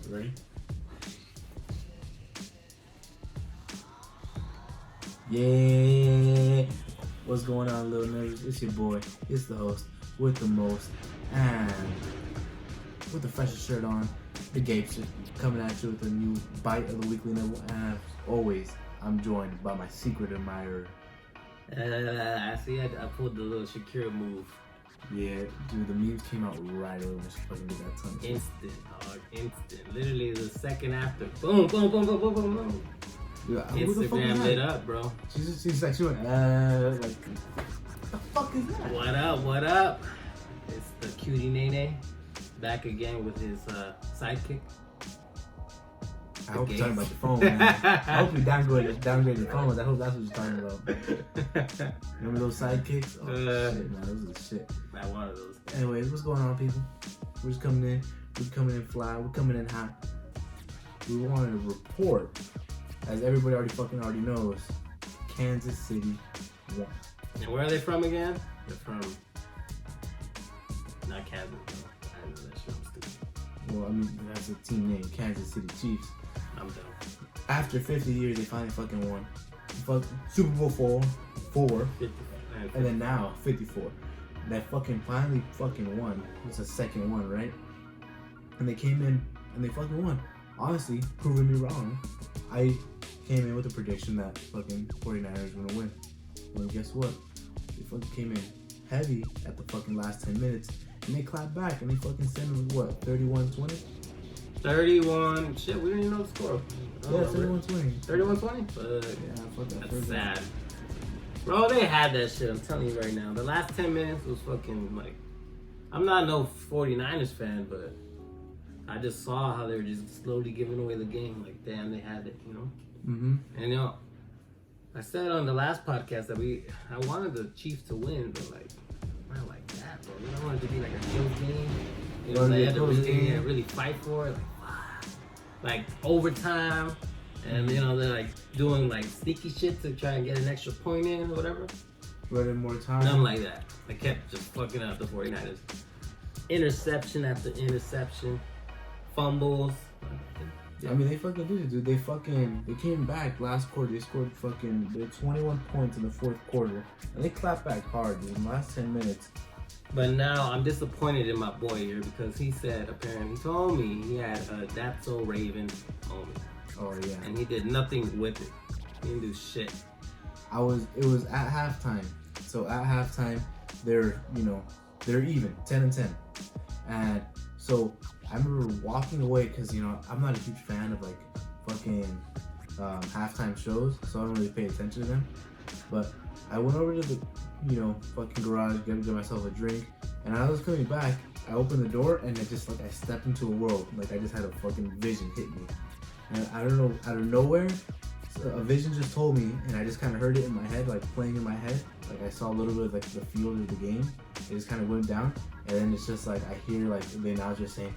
Ready? Yeah. What's going on, little nerds? It's your boy. It's the host with the most and with the freshest shirt on. The Gabe shit coming at you with a new bite of the weekly level. And as always, I'm joined by my secret admirer. I see. I pulled the little Shakira move. Yeah, dude, the memes came out right away when she fucking did that tongue. Instant, dog. Instant. Literally the second after. Boom, boom, boom, boom, boom, boom, boom. Dude, Instagram lit up, bro. She's like, she went, like, what the fuck is that? What up, what up? It's the cutie Nene back again with his sidekick. I hope you're talking about the phone, man. I hope you downgrade the phone. I hope that's what you're talking about. Remember those sidekicks? Oh, shit, man. Those are the shit. I wanted those. Anyways, what's going on, people? We're just coming in. We're coming in fly. We're coming in hot. We wanted to report, as everybody already knows, Kansas City won. And where are they from again? They're from... Not Kansas, though. I know that shit. I'm stupid. Well, I mean, that's a team name, Kansas City Chiefs. I'm done. After 50 years, they finally fucking won. Super Bowl 4, 50. and then now 54. That fucking finally fucking won. It's the second one, right? And they came in and they fucking won. Honestly, proving me wrong. I came in with a prediction that fucking 49ers were gonna win. Well, guess what? They fucking came in heavy at the fucking last 10 minutes, and they clapped back and they fucking sent them with what? 31-20? 31. Shit, we don't even know the score. Yeah, 31-20. 31-20? Yeah, fuck that. That's sad. Bro, they had that shit. I'm telling you right now. The last 10 minutes was fucking like... I'm not no 49ers fan, but I just saw how they were just slowly giving away the game. Like, damn, they had it, you know? Mm-hmm. And, you know, I said on the last podcast that I wanted the Chiefs to win, but, like, not like that, bro. You don't want it to be like a close game. You know, they had to really fight for it. Like, wow. Like, overtime. And, you know, they're, like, doing, like, sneaky shit to try and get an extra point in or whatever. Running more time. Nothing like that. They kept just fucking up the 49ers. Interception after interception. Fumbles. I mean, they fucking did it, dude. They came back last quarter. They scored fucking 21 points in the fourth quarter. And they clapped back hard, dude, in the last 10 minutes. But now I'm disappointed in my boy here because he said, apparently, he told me he had a That's So Raven moment. Oh, yeah. And he did nothing with it. He didn't do shit. It was at halftime. So at halftime, they're even, 10-10. And so I remember walking away because, you know, I'm not a huge fan of like fucking halftime shows, so I don't really pay attention to them. But I went over to the, fucking garage, get myself a drink, and I was coming back. I opened the door and I stepped into a world. Like I just had a fucking vision hit me. And I don't know, out of nowhere, a vision just told me, and I just kind of heard it in my head, like playing in my head. Like I saw a little bit of like the field of the game. It just kind of went down, and then it's just like I hear like they now just saying,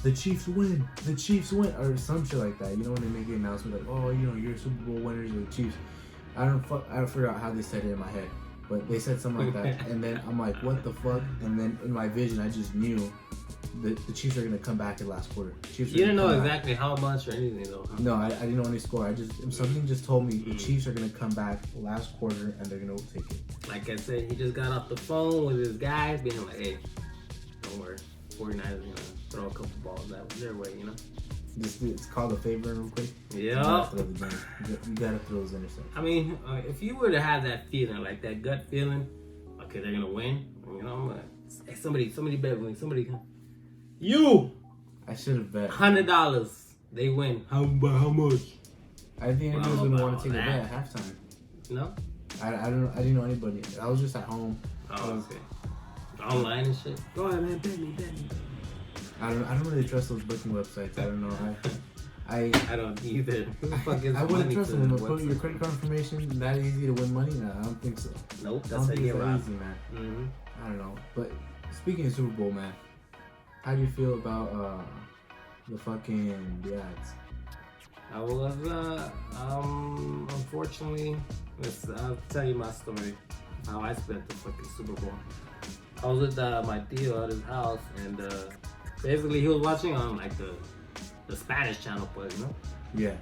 "The Chiefs win, the Chiefs win," or some shit like that. You know when they make the announcement like, "Oh, you're Super Bowl winners of the Chiefs." I don't figure out how they said it in my head, but they said something like that, and then I'm like, "What the fuck?" And then in my vision, I just knew the Chiefs are gonna come back in the last quarter. You didn't know exactly how much or anything though. Huh? No, I didn't know any score. Something just told me the Chiefs are gonna come back last quarter and they're gonna take it. Like I said, he just got off the phone with his guys, being like, "Hey, don't worry, 49ers gonna throw a couple balls that their way, you know." It's called a favor real quick. Yeah. You gotta throw those interceptions. I mean, if you were to have that feeling, like that gut feeling, okay, they're gonna win. You know, hey, somebody bet with me. Somebody. You! I should have bet. $100. They win. How much? I think anybody was gonna want to take a bet at halftime. No? I didn't know anybody. I was just at home. Oh, okay. Online and shit. Go ahead, man. Bet me. I don't really trust those booking websites. I don't know. I don't either. Who the fuck is I wouldn't trust them. Put Your credit card information that easy to win money? No, I don't think so. Nope. That's how you get robbed. Easy, man. Mm-hmm. I don't know. But speaking of Super Bowl, man. How do you feel about the ads? I was unfortunately, I'll tell you my story. How I spent the fucking Super Bowl. I was with my tío at his house, and basically he was watching on like the the Spanish channel, but you know. Yeah.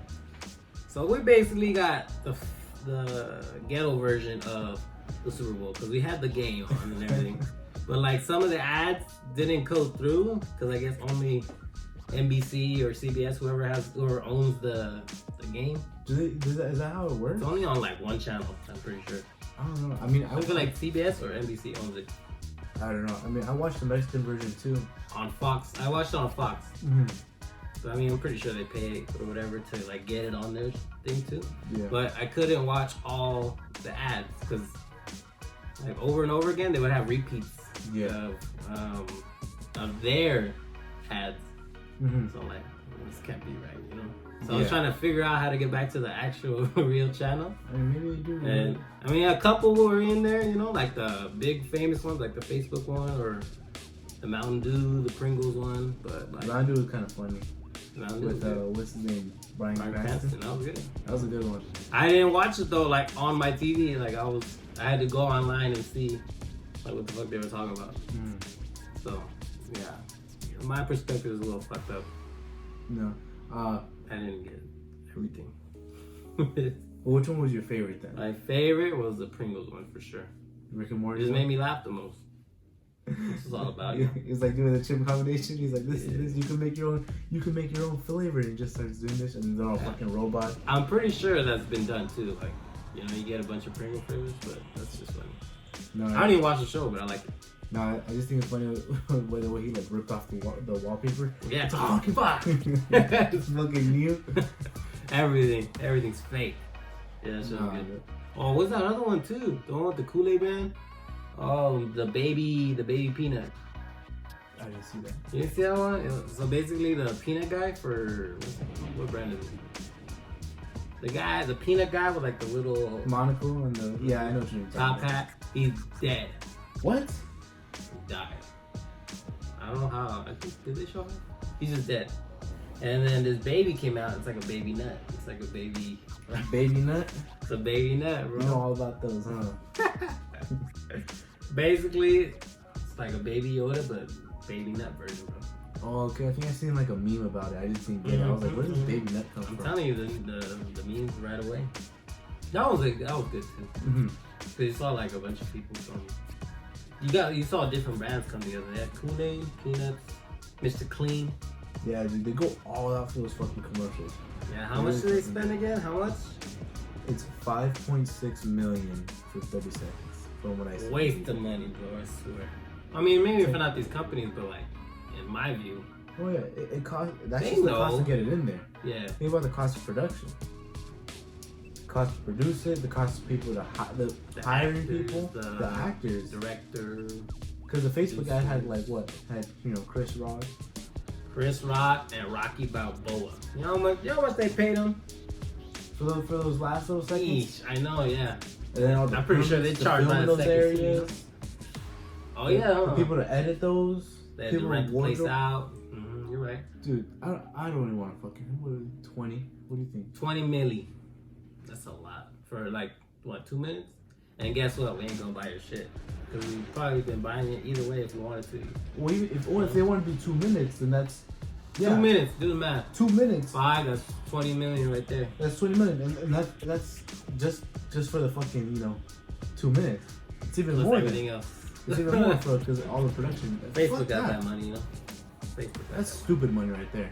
So we basically got the ghetto version of the Super Bowl because we had the game on and everything, but like some of the ads didn't go through because I guess only NBC or CBS, whoever owns the game. Is that how it works? It's only on like one channel, I'm pretty sure. I don't know. I mean, I feel like CBS or NBC owns it. I don't know. I mean, I watched the Mexican version too. On Fox. I watched it on Fox. Mm-hmm. So I mean, I'm pretty sure they pay or whatever to like get it on their thing too. Yeah. But I couldn't watch all the ads because like over and over again they would have repeats of their ads. Mm-hmm. So like this can't be right, you know. So I was trying to figure out how to get back to the actual real channel. I mean, maybe they do. And I mean, a couple were in there, you know, like the big famous ones, like the Facebook one or the Mountain Dew, the Pringles one. But like Mountain Dew was kind of funny. Mountain Dew With what's his name, Bryan Cranston. That was good. That was a good one. I didn't watch it though, like on my TV. Like I had to go online and see like what the fuck they were talking about. Mm. So yeah, my perspective is a little fucked up. No. I didn't get everything. Well, which one was your favorite then? My favorite was the Pringles one for sure. Rick and It Morty. just made me laugh the most. This is all about you. It's like doing the chip combination. He's like, this, you can make your own flavor, and he just starts doing this, and they're all fucking robots. I'm pretty sure that's been done too. Like, you know, you get a bunch of Pringle flavors, but that's just funny. No, I don't even watch the show, but I like it. No, I just think it's funny the way he like ripped off the wallpaper. Yeah, it's fucking fuck. It's fucking new. Everything's fake. Yeah, that's really good. Oh, what's that other one too? The one with the Kool-Aid man? Oh, the baby peanut. I didn't see that. You didn't see that one? So basically, the peanut guy for what brand is it? The peanut guy with like the little monocle and the I know what you're talking top hat. He's dead. What? He died. I don't know how. I think did they show him? He's just dead. And then this baby came out. It's like a baby nut. It's like a baby. Baby nut. It's a baby nut, bro. You know all about those, huh? Basically, it's like a baby Yoda, but baby nut version, bro. Oh, okay. I think I seen like a meme about it. I didn't see it. I was like, where does baby nut come from? I'm telling you the memes right away. That was good too. Mm-hmm. Cause you saw like a bunch of people from. You saw different brands come together. They had Kool-Aid, Peanuts, Mr. Clean. Yeah, dude, they go all out for those fucking commercials. Yeah, how much do they spend again? How much? It's 5.6 million for 30 seconds. From what I see. Waste of money, bro. I swear. I mean, maybe for not these companies, but like in my view. Oh yeah, it costs. That's They just the know. cost to get it in there. Yeah. Think about the cost of production. The cost to produce it, the cost of people to The hiring actors, people, the actors, director. Because the Facebook ad had like what? Had Chris Rock and Rocky Balboa. You know how much they paid them? for those last little seconds. Each. I know, yeah. And then all the I'm pretty sure they charge film by in the those second, areas. Oh yeah. For people to edit those. They had to people rent the place wardrobe. out. You're right. Dude, I don't even want to fucking 20. What do you think? 20 milli. That's a lot for like what 2 minutes. And guess what? We ain't gonna buy your shit because we've probably been buying it either way if we wanted to. Well, if they want to be 2 minutes, then that's 2 minutes. Do the math. 2 minutes. 5. That's 20 million right there. That's 20 minutes, and that's just for the fucking 2 minutes. It's even Plus more. everything else. It's even more for because all the production. Facebook Fuck got that money, Facebook. That's stupid money right there.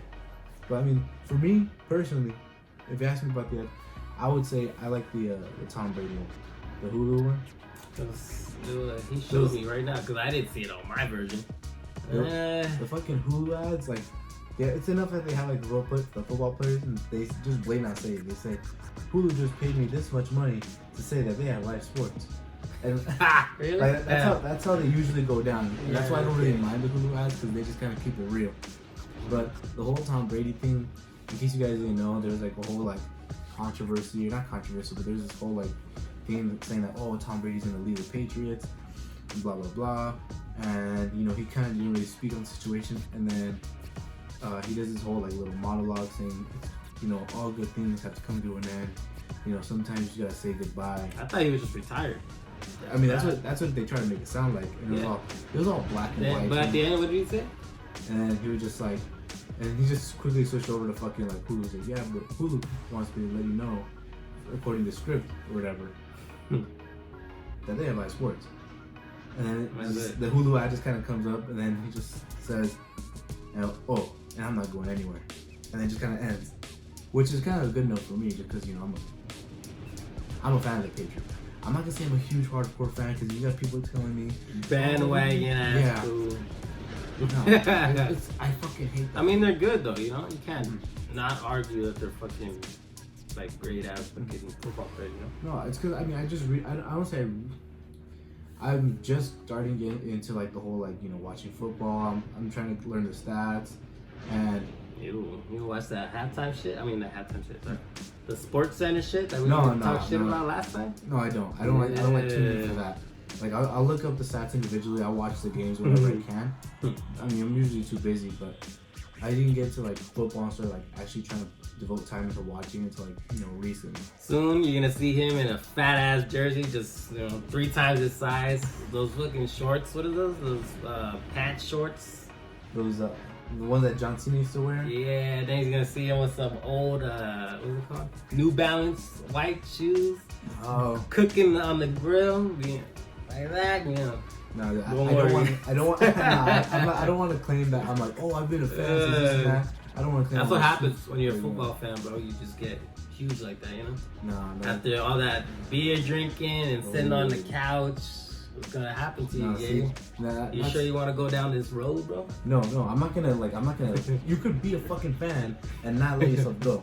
But I mean, for me personally, if you ask me about I would say I like the Tom Brady one, the Hulu one. He showed me right now because I didn't see it on my version. The fucking Hulu ads, like, yeah, it's enough that they have like the football players, and they just blame out saying they say Hulu just paid me this much money to say that they have live sports. And really? like, that's how they usually go down. And that's why I don't really mind the Hulu ads because they just kind of keep it real. But the whole Tom Brady thing, in case you guys didn't know, there's like a whole like controversy, or not controversy, but there's this whole like thing saying that Tom Brady's gonna leave the Patriots, and blah blah blah, and he kind of didn't really speak on the situation, and then he does this whole like little monologue saying, all good things have to come to an end. Sometimes you gotta say goodbye. I thought he was just retired. I mean, that's what they try to make it sound like. And it was all black and white. But at the end, what did he say? And he was just like, And he just quickly switched over to fucking like Hulu. He's like, yeah, but Hulu wants me to let you know, according to the script or whatever, that they have live sports. And then the Hulu ad just kind of comes up, and then he just says, oh, and I'm not going anywhere. And then just kind of ends. Which is kind of a good note for me, just because, you know, I'm a fan of the Patriots. I'm not going to say I'm a huge hardcore fan, because you got people telling me... Bandwagon ass. Yeah. Fool. No, I fucking hate that. I mean, they're good, though, you know? You can't not argue that they're fucking, like, great ass fucking football players, you know? No, it's because, I mean, I just read... I don't say... I'm just starting to get into, like, the whole, like, you know, watching football. I'm trying to learn the stats, and... You watch that halftime shit? I mean, the halftime shit. The Sports Center shit that we talked shit about last time? No, I don't. I don't like tuning in for that. Like, I'll look up the stats individually. I'll watch the games whenever I can. I mean, I'm usually too busy, but I didn't get to, like, football and start, like, actually trying to devote time into watching until, like, you know, recently. Soon, you're gonna see him in a fat-ass jersey, just, you know, 3 times his size. Those fucking shorts, what are those? Those pants shorts? Those, the ones that John Cena used to wear? Yeah, then he's gonna see him with some old, what's it called? New Balance white shoes. Oh. Cooking on the grill, yeah, like that, you know. No, I don't want to claim that I'm like, oh, I've been a fan since this and that. I don't want to claim that's what happens when you're a football fan, bro. You just get huge like that, you know? No. After all that beer drinking and sitting on the couch, what's gonna happen to you, Gabe? You sure you want to go down this road, bro? No, I'm not gonna. You could be a fucking fan and not let yourself go.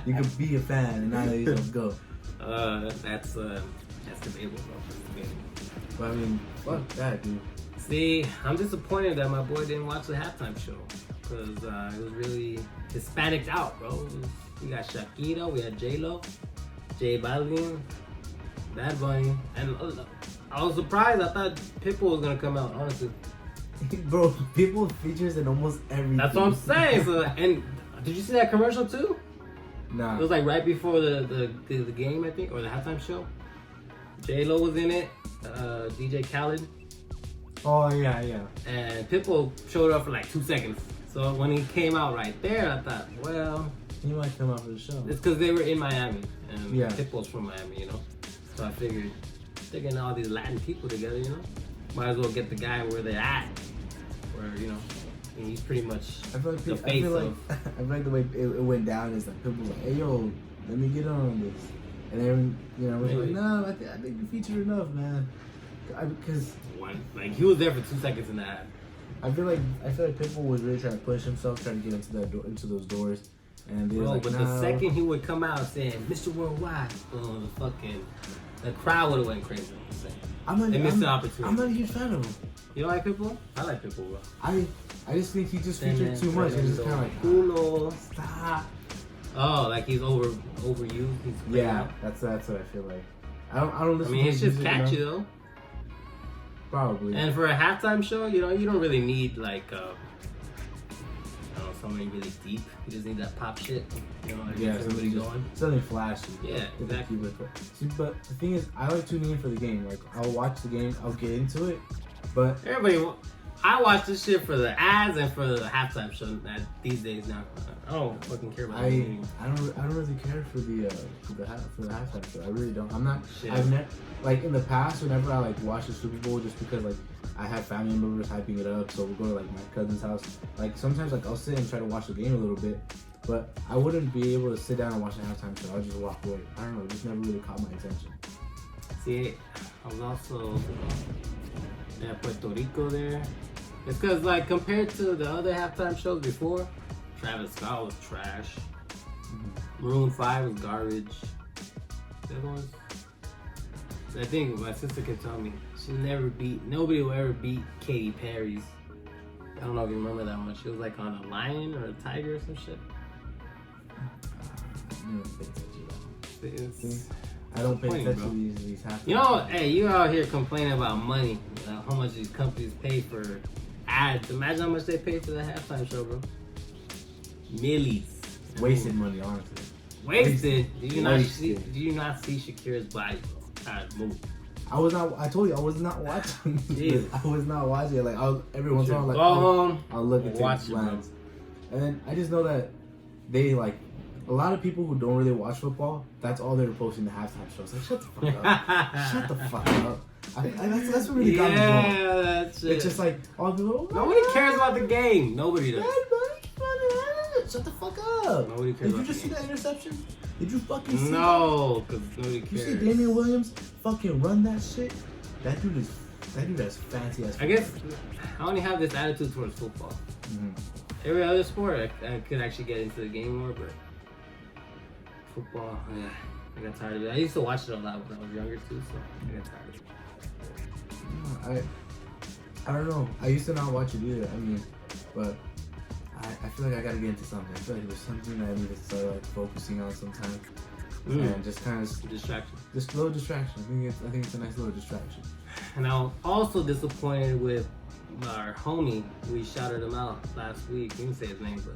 You could be a fan and not let yourself go. That's debatable, bro. But I mean, fuck that, dude. See, I'm disappointed that my boy didn't watch the halftime show, because it was really Hispanic out, bro. We got Shakira, we had J-Lo, J Balvin, Bad Bunny, and I was surprised. I thought Pitbull was gonna come out, honestly. Bro, Pitbull features in almost everything. That's what I'm saying. So, and did you see that commercial too? Nah. It was like right before the game, I think, or the halftime show. J-Lo was in it, DJ Khaled. Oh, yeah. And Pitbull showed up for like 2 seconds. So when he came out right there, I thought, well... He might come out for the show. It's because they were in Miami. And Pitbull's from Miami, you know? So I figured, they're getting all these Latin people together, you know? Might as well get the guy where they're at. Where, you know, he's pretty much the face of... I feel like the way it went down is like, Pitbull's like, hey, yo, let me get on this. And then, you know, we're like, no, I think you featured enough, man. Because like he was there for 2 seconds in that. I feel like Pitbull was really trying to push himself, trying to get into those doors. And they bro, like, but the second he would come out saying Mr. Worldwide, the crowd would have went crazy. They missed the opportunity. I'm not a huge fan of him. You don't like Pitbull? I like Pitbull, bro. I just think he just featured too much. It's just kind of like, Culo. Stop. Oh, like he's overused. Yeah, that's what I feel like. I don't listen. I mean, to it's just catchy though. Probably. And for a halftime show, you know, you don't really need like something really deep. You just need that pop shit. You know, like somebody going. Something flashy. Yeah, exactly. See, but the thing is, I like tuning in for the game. Like, I'll watch the game, I'll get into it, but I watch this shit for the ads and for the halftime show these days now. I don't fucking care about it. I don't really care for the halftime show. I really don't. I'm not. Shit. I've never, like, in the past, whenever I like watch the Super Bowl, just because like I have family members hyping it up, so we'll go to like my cousin's house. Like sometimes like I'll sit and try to watch the game a little bit, but I wouldn't be able to sit down and watch the halftime show. I'll just walk away. I don't know. It just never really caught my attention. See, I was also Puerto Rico there. It's because, like, compared to the other halftime shows before, Travis Scott was trash. Maroon 5 was garbage. The other ones, I think my sister can tell me, nobody will ever beat Katy Perry's. I don't know if you remember that one. She was like on a lion or a tiger or some shit. I don't pay attention to these half. You know, hey, you out here complaining about money, how much these companies pay for ads. Imagine how much they pay for the halftime show, bro. Millies. Wasted money, honestly. Wasted? Do you not see Shakira's body, bro? Move. I told you I was not watching. I was not watching it. Like every once in a while, like go home. I'll look at watch it. And then I just know that they like a lot of people who don't really watch football. That's all they were posting the halftime shows. Like, shut the fuck up, shut the fuck up. That's what really got me going. Yeah, that's it. It's just like all the nobody cares about the game. Nobody does. Shut the fuck up. Nobody cares. Did you just see that interception? Did you fucking see No, because nobody cares. You see Damian Williams fucking run that shit? That dude has fancy ass. I guess I only have this attitude towards football. Mm-hmm. Every other sport, I could actually get into the game more, but football, yeah, I got tired of it. I used to watch it a lot when I was younger too, so I got tired of it. I don't know. I used to not watch it either. I mean, but I feel like I gotta get into something. I feel like there's something that I need to start like focusing on sometime, and just kind of distraction. Just little distraction. I think it's a nice little distraction. And I was also disappointed with our homie. We shouted him out last week. You can say his name, but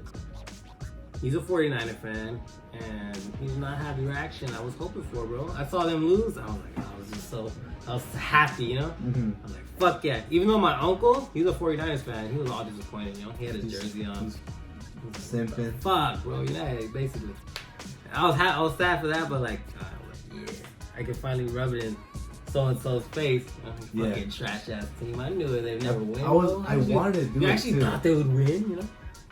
he's a 49er fan, and he's not having the reaction I was hoping for, bro. I saw them lose. I was like, I was happy, you know? Mm-hmm. I was like, fuck yeah. Even though my uncle, he's a 49ers fan, he was all disappointed, you know? He had his jersey on. Simping. Fuck, bro, yeah, basically. I was sad for that, but like, yeah, I could finally rub it in so-and-so's face. Fucking trash ass team. I knew it. They'd never win. I wanted to do it. You actually thought they would win, you know?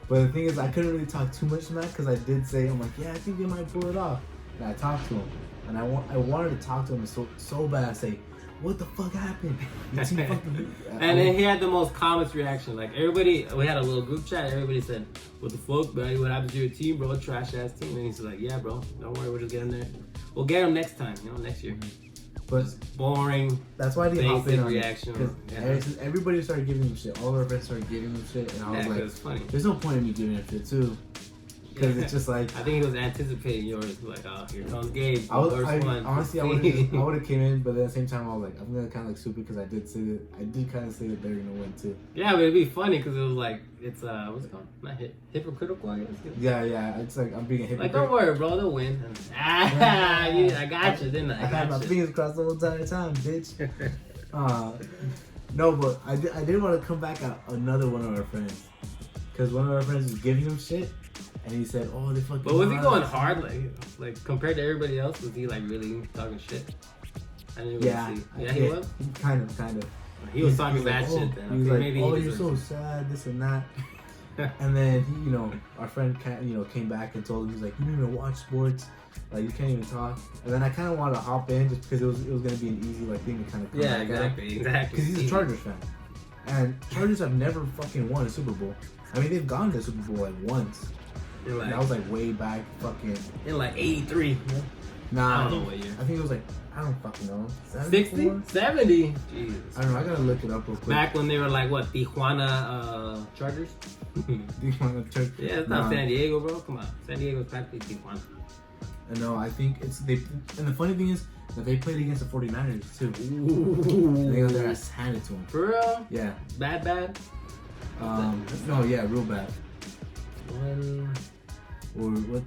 But the thing is, I couldn't really talk too much smack because I did say, I'm like, yeah, I think they might pull it off. And I talked to him, and I wanted to talk to him so bad. Say, what the fuck happened? Your team fucking. And then he had the most comments reaction. Like everybody, we had a little group chat. Everybody said, "What the fuck, man? What happened to your team, bro? Trash ass team." And he's like, "Yeah, bro. Don't worry, we'll just get him there. We'll get him next time. You know, next year." But boring. That's why they hop in on reaction. Because everybody started giving him shit. All of our friends started giving him shit, and I was like, it's funny. "There's no point in me giving him shit too." Because it's just like I think he was anticipating yours. Like, oh, here comes Gabe. Honestly, I would have came in, but at the same time, I was like, I'm gonna kind of like stupid because I did kind of say that they're gonna win too. Yeah, but it'd be funny because it was like it's what's it called? Not hypocritical, I guess. Yeah. It's like I'm being a hypocrite. Like, don't worry, bro, they'll win. I got you, didn't I? I had my fingers crossed the whole entire time, bitch. No, but I did want to come back at another one of our friends because one of our friends was giving him shit. And he said, "Oh, they fucking." But was he going hard, like compared to everybody else? Was he like really talking shit? I didn't really see. Yeah, he was. Kind of. He was talking bad shit. Then he was like, maybe "Oh, you're so sad, this and that." And then he, our friend, came back and told him, he's like, "You don't even watch sports, like you can't even talk." And then I kind of wanted to hop in just because it was gonna be an easy thing to kind of come back exactly. Because he's a Chargers fan, and Chargers have never fucking won a Super Bowl. I mean, they've gone to the Super Bowl like once. Like, that was like way back fucking in like 83. Nah, I don't know what year. I think it was like, I don't fucking know. 60? 70? Jesus. I don't know, I gotta look it up real quick. Back when they were like, what, Tijuana Chargers? Tijuana Chargers. Yeah, it's not San Diego, bro. Come on. San Diego's practically Tijuana. No, I think and the funny thing is that they played against the 49ers too. Ooh. And they got their ass handed to them. For real? Yeah. Bad? No, yeah, real bad. Or what?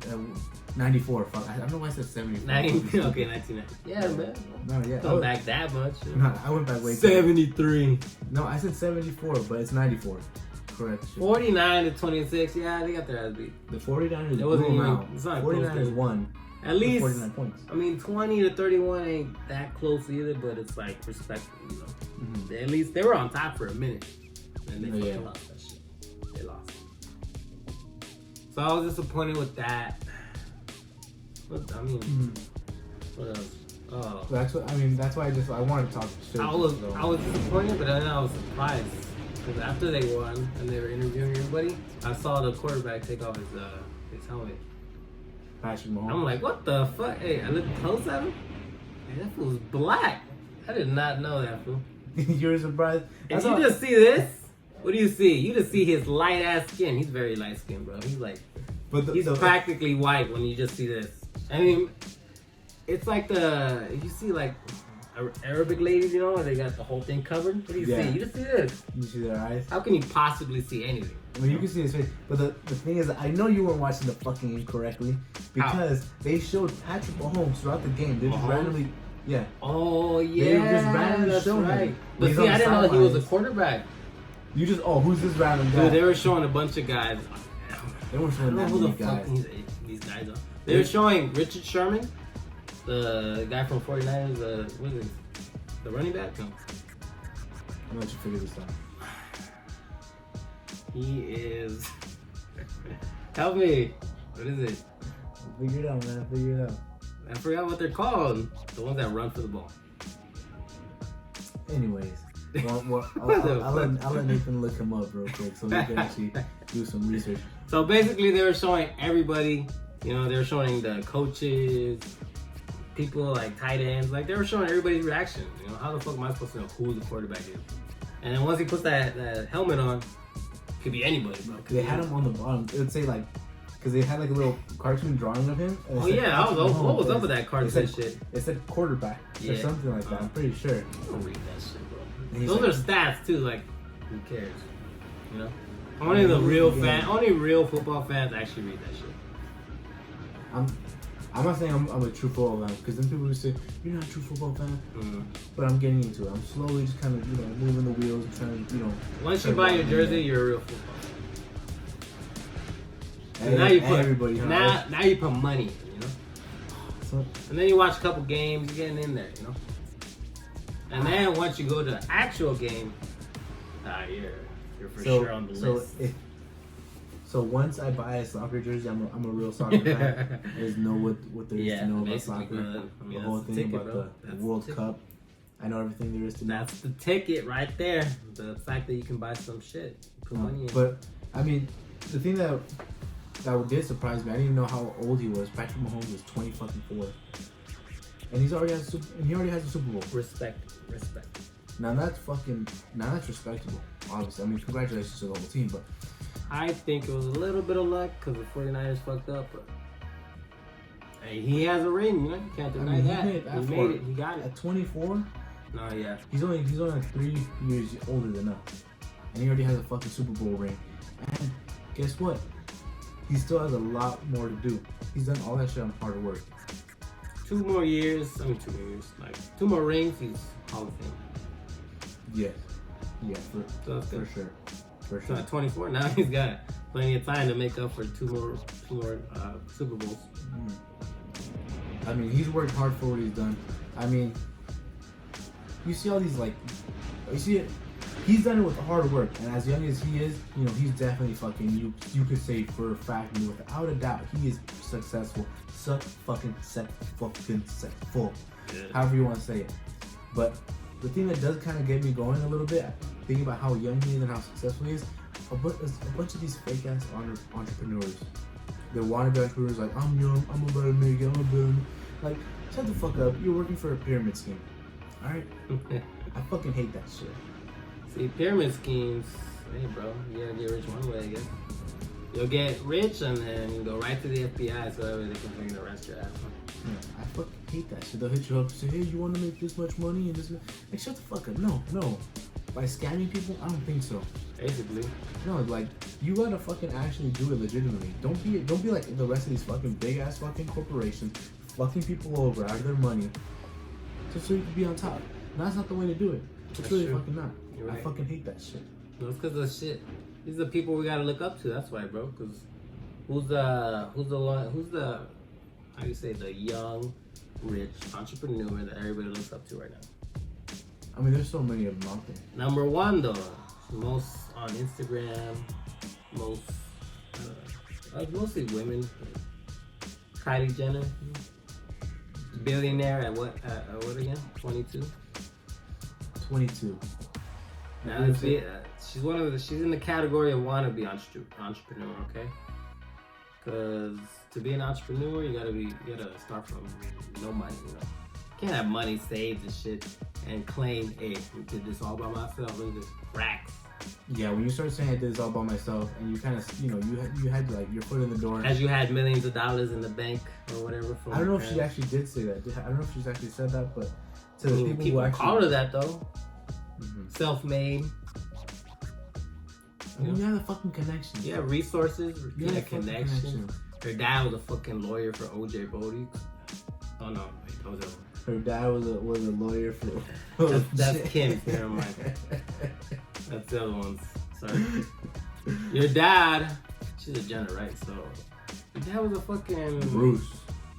94. Fuck, I don't know why I said 74. Okay, 1990. Yeah, man. No, yeah. Don't back that much. No, I went back way. 73. No, I said 74, but it's 94. Correct. 49 to 26. Yeah, they got their ass beat. The 49ers. It wasn't even. Out. It's not 49ers won. At least 49 points. I mean, 20 to 31 ain't that close either, but it's like respectful, you know. Mm-hmm. At least they were on top for a minute, and they fucking lost that shit. They lost. So I was disappointed with that. What else? Oh, that's why I wanted to talk shit. I was disappointed, but then I was surprised because after they won and they were interviewing everybody, I saw the quarterback take off his helmet. Patrick Mahomes. I'm like, what the fuck? Hey, I looked close at him. Hey, that fool's black. I did not know that fool. You're surprised? If you just see this, what do you see? You just see his light ass skin. He's very light skinned, bro. He's like, he's practically white when you just see this. I mean, it's like you see like Arabic ladies, you know, they got the whole thing covered. What do you see? You just see this. You see their eyes? How can you possibly see anything? I mean, you can see his face, but the thing is, I know you weren't watching the fucking game correctly because they showed Patrick Mahomes throughout the game. They just randomly, Oh yeah, they just randomly showed him. But see, I didn't know he was a quarterback. You just, who's this random guy? Dude, they were showing a bunch of guys. They weren't I showing don't that know who the many fuck guys. these guys are. They were showing Richard Sherman, the guy from 49ers, what is it? The running back? No. I'll let you figure this out. He is. Help me. What is it? Figure it out, man. Figure it out. I forgot what they're called. The ones that run for the ball. Anyways, I'll let Nathan look him up real quick so we can actually do some research. So basically, they were showing everybody. You know, they were showing the coaches, people like tight ends. Like they were showing everybody's reaction. You know, how the fuck am I supposed to know who the quarterback is? And then once he puts that helmet on, it could be anybody, bro. They had him on the bottom. It would say like, because they had like a little cartoon drawing of him. Oh yeah, what was up with that cartoon shit? It said quarterback or something like that. I'm pretty sure. I don't read that shit, bro. And Those are stats too. Like, who cares? You know, only the real only real football fans actually read that shit. I'm not saying I'm a true football fan, because then people would say you're not a true football fan, but I'm getting into it. I'm slowly just kind of moving the wheels and trying to Once you buy your jersey, you're a real football fan. And now you put everybody. now you put money in, you know. So, and then you watch a couple games, you're getting in there, you know. And then once you go to the actual game, you're for sure on the list. So once I buy a soccer jersey, I'm a real soccer fan. I just know what there is to know about soccer. The whole thing about the World Cup. I know everything there is to know. That's the ticket right there. The fact that you can buy some shit. Put money in. But I mean, the thing that did surprise me, I didn't even know how old he was. Patrick Mahomes was 24, and he already has a Super Bowl. Respect. Now that's respectable. Obviously, I mean, congratulations to the whole team, but. I think it was a little bit of luck because the 49ers fucked up, but hey, he has a ring, you know? You can't deny that. He made it. He got it. At 24? No, yeah. He's only like 3 years older than us. And he already has a fucking Super Bowl ring. And guess what? He still has a lot more to do. He's done all that shit on hard work. 2 more years. Like 2 more rings, he's Hall of Fame. Yes. Yeah, for sure. So at 24, now he's got plenty of time to make up for two more Super Bowls. I mean, he's worked hard for what he's done. I mean, you see all these he's done it with hard work, and as young as he is, he's definitely fucking. You could say for a fact, and without a doubt, he is successful. Successful. Yeah. However you want to say it. But the thing that does kind of get me going a little bit, thinking about how young he is and how successful he is, a bunch of these fake ass entrepreneurs. They want to be entrepreneurs like, I'm young, I'm about to make it, like, shut the fuck up. You're working for a pyramid scheme. Alright? I fucking hate that shit. See, pyramid schemes, hey bro, you gotta get rich one way, I guess. You'll get rich and then you go right to the FBI so that way they can bring the rest of your ass. Yeah, I fucking hate that shit. They'll hit you up and say, hey, you want to make this much money? And this, like, shut the fuck up. No. By scamming people, I don't think so. Basically. No, like, you gotta fucking actually do it legitimately. Don't be like the rest of these fucking big ass fucking corporations fucking people over out of their money just so you can be on top. No, that's not the way to do it. It's really fucking not. Right. I fucking hate that shit. No, it's because of shit. These are the people we gotta look up to. That's why, bro. Because who's the how do you say, the young, rich entrepreneur that everybody looks up to right now? I mean, there's so many of them out there. Number one, though, most on Instagram, mostly women. Kylie Jenner, billionaire at what again? 22. 22. Now she's in the category of wannabe entrepreneur, okay? Because to be an entrepreneur, you gotta start from no money, you know. You can't have money saved and shit and claim, hey, we did this all by myself. Look at this, racks. Yeah, when you start saying I did this all by myself, and you kind of, you had like your foot in the door. As you had millions of dollars in the bank or whatever. From I don't know if she actually did say that. I don't know if she's actually said that, but to the people who actually call her that though. Self-made. I mean, you have the fucking connections. Yeah, resources. You have connections. Her dad was a fucking lawyer for OJ Bodie. Oh no, wait, that was her dad was a lawyer for. That's Kim. Never mind. That's the other ones. Sorry. Your dad. she's a Jenner, right? So your dad was a fucking Bruce.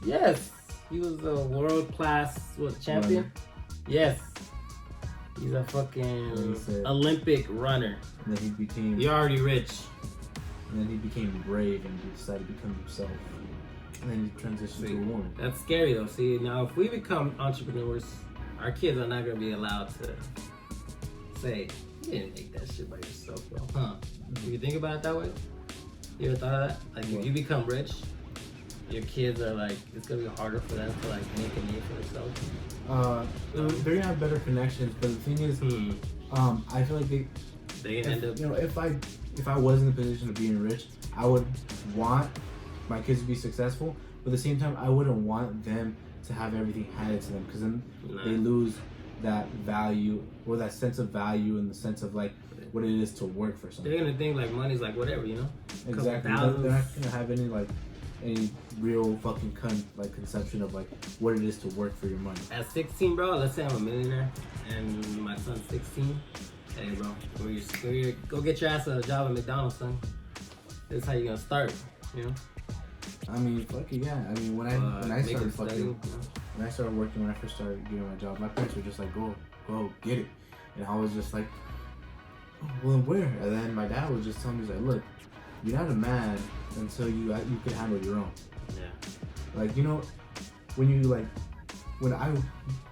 Yes, he was a world class champion. Runner. Yes, he's a fucking Olympic runner. And then he became. You're already rich. And then he became brave and decided to become himself. And then he transitioned to a woman. That's scary though. See, now if we become entrepreneurs, our kids are not gonna be allowed to say, "You didn't make that shit by yourself, bro." Huh? Do you think about it that way? You ever thought of that? Like, if you become rich, your kids are like, it's gonna be harder for them to like make a name for themselves. They're gonna have better connections, but the thing is, I feel like they end up. You know, if I was in the position of being rich, I would want my kids to be successful, but at the same time, I wouldn't want them to have everything handed to them, because then they lose that value or that sense of value and the sense of like what it is to work for something. They're gonna think like money's like whatever, you know? Exactly. They're not gonna have any real fucking conception of like what it is to work for your money. At 16, bro, let's say I'm a millionaire and my son's 16. Hey, bro, go get your ass a job at McDonald's, son. This is how you gonna start, you know? I mean, fuck it, yeah. I mean, when I started when I started working, when I first started getting my job, my parents were just like, go get it. And I was just like, oh, well, where? And then my dad would just tell me, he's like, look, you're not a man until you can handle your own. Yeah. Like, you know, when I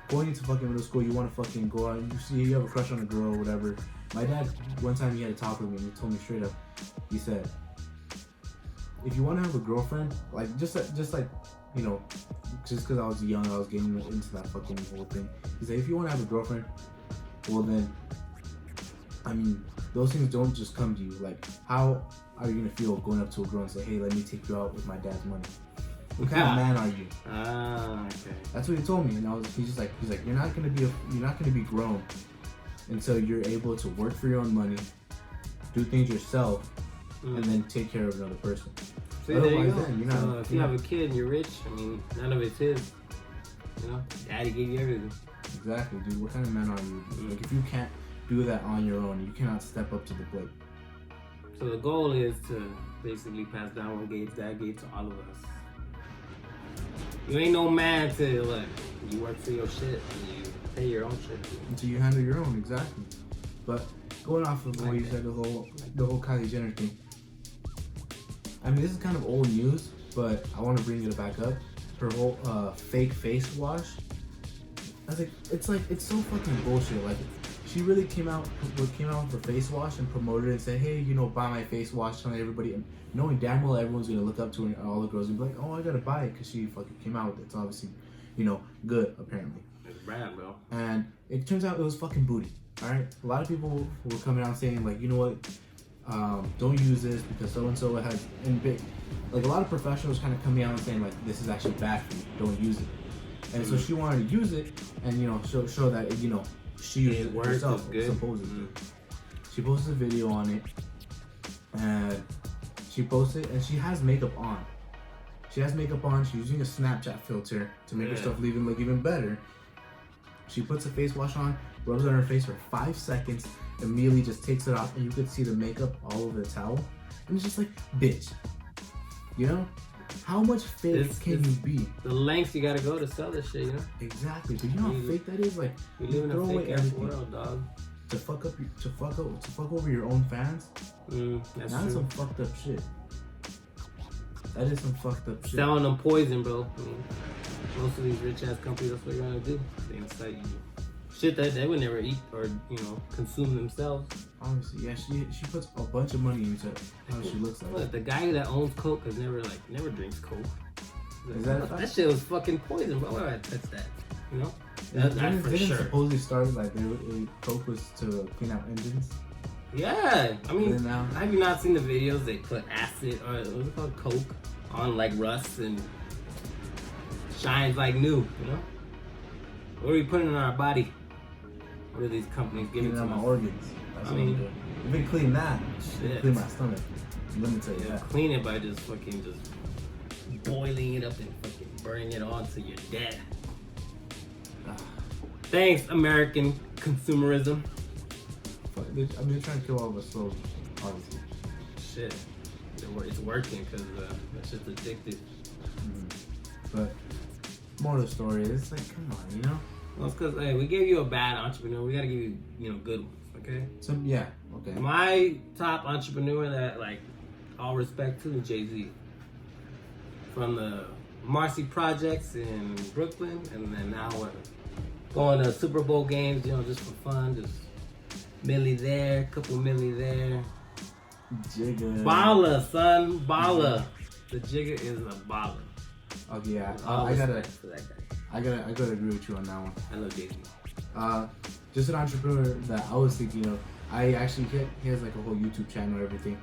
going into fucking middle school, you want to fucking go out, you have a crush on a girl or whatever. My dad, one time he had a talk with me and he told me straight up, he said, if you want to have a girlfriend, like, just like, you know, just because I was young, I was getting into that fucking whole thing. He said, if you want to have a girlfriend, well then, I mean, those things don't just come to you. Like, how are you going to feel going up to a girl and say, hey, let me take you out with my dad's money? What kind of man are you? Okay. That's what he told me, and he's like, you're not gonna be grown until you're able to work for your own money, do things yourself, and then take care of another person. See, there you go. If you have a kid and you're rich, I mean, none of it's his. You know, daddy gave you everything. Exactly, dude. What kind of man are you? Like, if you can't do that on your own, you cannot step up to the plate. So the goal is to basically pass down what Gabe's dad gave to all of us. You ain't no man to like, you work for your shit and you pay your own shit. Until you handle your own, exactly. But going off of what you said, the whole Kylie Jenner thing. I mean, this is kind of old news, but I want to bring it back up. Her whole fake face wash. I was like, it's so fucking bullshit. Like, she really came out with her face wash and promoted it and said, hey, you know, buy my face wash, telling everybody, and knowing damn well everyone's gonna look up to her and all the girls will be like, oh, I gotta buy it because she fucking came out with it. It's obviously, you know, good apparently. It's brand, bro. And it turns out it was fucking booty. All right, a lot of people were coming out saying like, you know what, don't use this because so and so has like a lot of professionals kind of coming out and saying like, this is actually bad for you. Don't use it. And so she wanted to use it and, you know, show that, you know, she used it herself, supposedly. She posted a video on it, and she posted, and she has makeup on. She's using a Snapchat filter to make herself look even better. She puts a face wash on, rubs it on her face for 5 seconds, immediately just takes it off, and you could see the makeup all over the towel. And it's just like, bitch. You know? How much fake can you be? The lengths you gotta go to sell this shit, you know? Exactly, but you know how fake that is? Like, we live in a fake ass world, dog. To fuck over your own fans? That's true. Some fucked up shit. That is some fucked up shit. Selling them poison, bro. I mean, most of these rich ass companies, that's what they're gonna do. They incite you. Shit that they would never eat or, you know, consume themselves. Honestly, yeah, she puts a bunch of money into how she looks like. Look, the guy that owns Coke has never drinks Coke. Is that shit was fucking poison, bro. Why would I touch that? You know? Didn't supposedly start like Coke was to clean out engines? Yeah, I mean, have you not seen the videos? They put acid or what's it called, Coke, on like rust and shines like new. You know? What are we putting in our body? What are these companies giving to my organs? That's what I'm doing. If we clean that, clean my stomach. Let me tell you that. Clean it by just boiling it up and fucking burning it on to your death. Thanks, American consumerism. I'm just trying to kill all of us slowly, honestly. Shit. it's working because it's just addictive. But more of the story is like, come on, you know. Well, it's because hey, we gave you a bad entrepreneur. We gotta give you good ones, okay? So yeah, okay. My top entrepreneur that like all respect to is Jay-Z. From the Marcy Projects in Brooklyn, and then now we're going to Siperbowl games, just for fun, just milli there, couple milli there. Jigga. Baller, son, baller. The Jigga is a baller. Oh yeah, All I gotta respect for that guy. I gotta agree with you on that one. I love Jay-Z. Just an entrepreneur that I was thinking of. I actually he has like a whole YouTube channel and everything.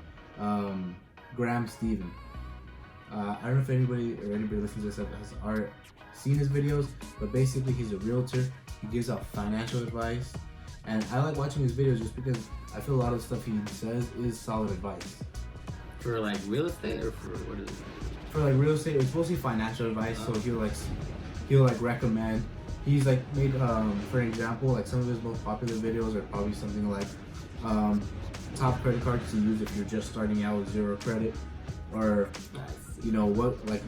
Graham Stephen. I don't know if anybody listens to this has seen his videos, but basically he's a realtor. He gives out financial advice, and I like watching his videos just because I feel a lot of the stuff he says is solid advice. For like real estate or for what is it? For like real estate, it's mostly financial advice. So he'll recommend. He's like made for an example, like some of his most popular videos are probably something like top credit cards to use if you're just starting out with zero credit, or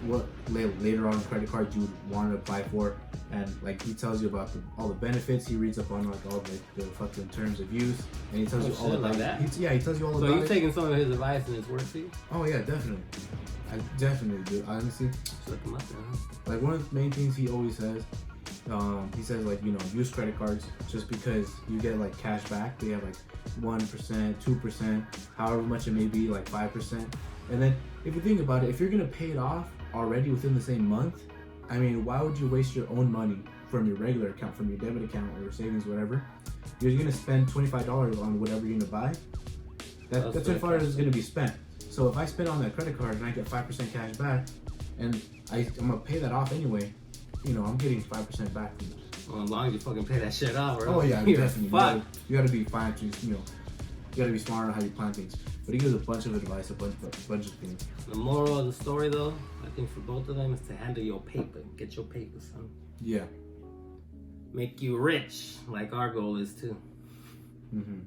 what later on credit cards you want to apply for, and like he tells you about all the benefits. He reads up on like all the fucking terms of use, and he tells you all about that. He tells you all so about it. So you taking some of his advice and it's worth for you? Oh yeah, definitely. I definitely do. Honestly, look him up there, huh? Like one of the main things he always says, he says like use credit cards just because you get like cash back. They have like 1%, 2%, however much it may be, like 5%. And then if you think about it, if you're gonna pay it off already within the same month, I mean, why would you waste your own money from your regular account, from your debit account or your savings, whatever? You're gonna spend $25 on whatever you're gonna buy. That $25 is gonna be spent. So if I spend on that credit card and I get 5% cash back, and I'm gonna pay that off anyway, I'm getting 5% back from it. Well, as long as you fucking pay that shit off, right? Oh yeah, definitely. You gotta be financially, you gotta be smart on how you plan things. But he gives a bunch of advice, a bunch of things. The moral of the story, though, I think for both of them is to handle your paper. Get your paper, son. Yeah. Make you rich, like our goal is too. Mm-hmm.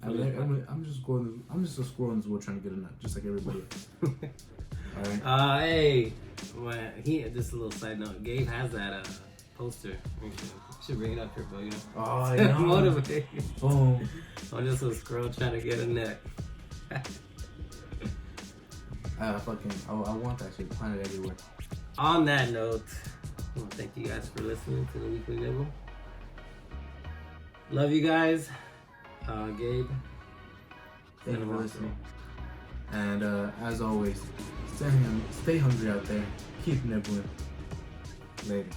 I'm just a squirrel in this wood trying to get a nut, just like everybody else. All right. Hey, just a little side note. Gabe has that poster. We should bring it up here, bro. Oh, I know. Motivate. Oh. I'm just a squirrel trying to get a neck. I want that shit planted everywhere. On that note, I want to thank you guys for listening to the Weekly Nibble. Love you guys. Gabe. Thank you for listening. And as always, stay hungry out there. Keep nibbling. Later.